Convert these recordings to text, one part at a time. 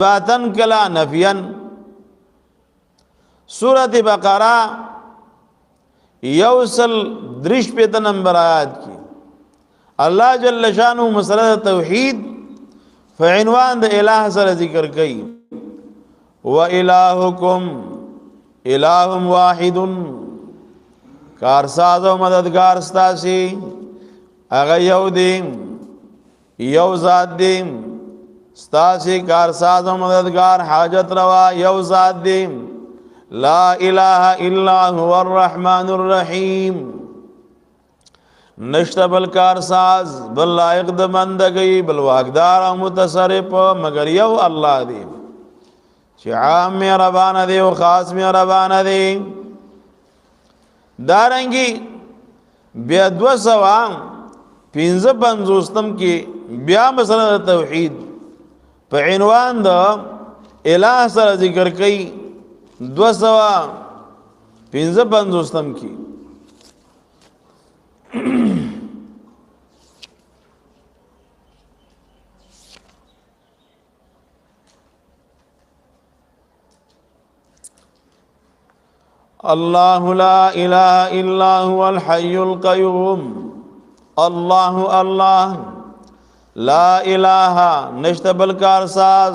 باتن کلا نفین. سورت بقرہ یوصل درش پیتا نمبر آیات کی اللہ جل شانہ مسئلہ توحید فعنوان دا الہ سر ذکر کئی وَإِلَٰهُكُمْ إِلَٰهٌ وَاحِدٌ کارساز و مددگار ستاسی اگا یو دیم یو ذات دیم ستاسی کارساز و مددگار حاجت روا یو ذات دیم لا الہ الا هو الرحمن الرحیم نشت بل کارساز بل لائق د بندگی بل واقدار و متصرف مگر یو اللہ دیم چی عام میں ربانا دے و خاص میں ربانا دے. دارنگی بیا 255 کی بیا مسئلہ توحید پہ عنوان دا الہ سر ذکر کئی 255 کی اللہ لا الہ الا هو الحی القیوم. اللہ اللہ لا الہ نشت بل کارساز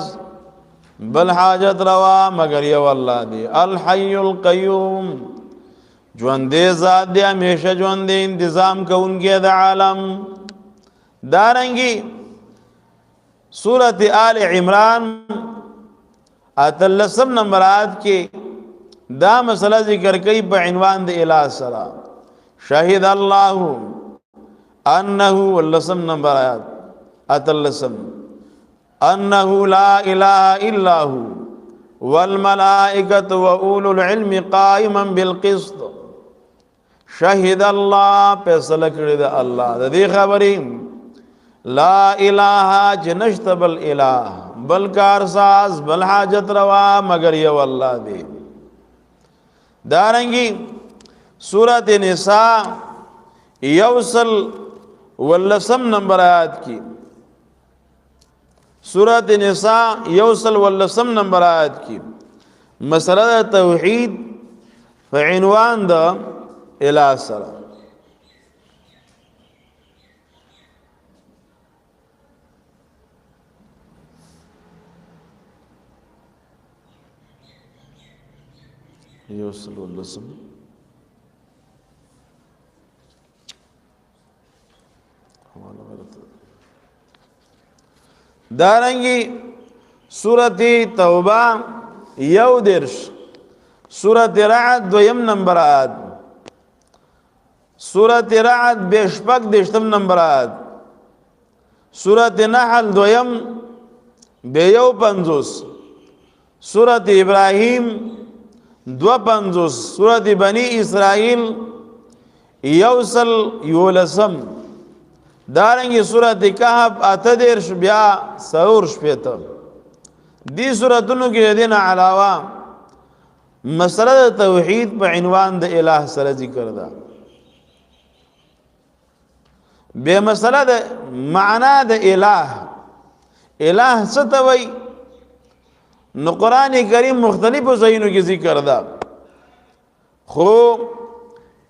بل حاجت روا مگر یو اللہ دی الحی القیوم جوندے ذات دے ہمیشہ جوندے انتظام کو ان کے دا عالم. دارنگی سورت آل عمران اتلسم نمبرات کے دا مسئلہ ذکر کئی پہ عنوان دے الہ سرا شہید اللہ انہو واللسم نمبر آیات اتلسم انہو لا الہ الا ہو والملائکت وَأُولُو العلم قائما بالقسط. شہید اللہ پیسل کرد اللہ دا دی خبریم لا الہ جنشت بل الہ بل کارساز بل حاجت روا مگر یو اللہ دی. دارنگی سورت نساء یوصل واللسم نمبر آیات کی سورت نساء یوصل واللسم نمبر آیت کی مسئلہ توحید فعنوان دا الہ سرا. یوصل واللسم دارنگی سورت توبہ یو درش سورت رعد دویم نمبر آیت سورت رعد بیشپک دشتم نمبر آیت سورت نحل دویم بیو 50 سورت ابراہیم 52 سورت بنی اسرائیل یوصل یولسم. دارنگی سورت کہف اتدرش بیا سورش پیتا. دی سورتنو کی دین علاوہ مسئلہ توحید پہ عنوان دا الہ سر ذکر دا. بے مسئلہ دا معنی دا الہ ستوئی نو قرآن کریم مختلف زینو کی ذکر دا. خو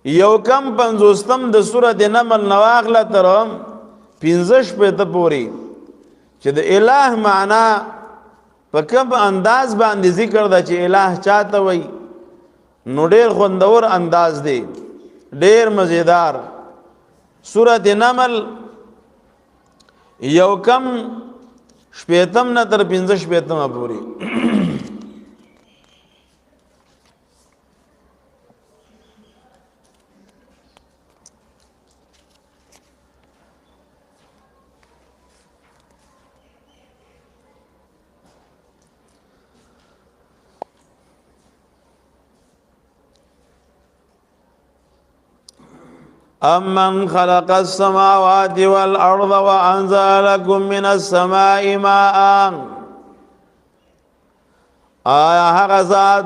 یو کم 50 دا سورت نمل نواقل ترم 15 پیتا پوری چی دا الہ معنی پا کم انداز باندی ذکر دا چی الہ چاہتا وی نو دیر خوندور انداز دے دیر مزیدار. سورت نمل یو کم شپیتم نا تر 15 شپیتم پوری. أَمَّنْ خَلَقَ السَّمَاوَاتِ وَالْأَرْضَ وَأَنزَلَ لَكُم مِّنَ السَّمَاءِ مَاءً. آیا هغه ذات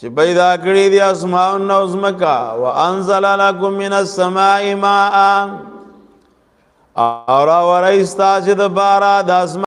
چې پیدا کړی دی اسمان او زمکا وَأَنزَلَ لَكُم مِّنَ السَّمَاءِ مَاءً اور استاسد بارا د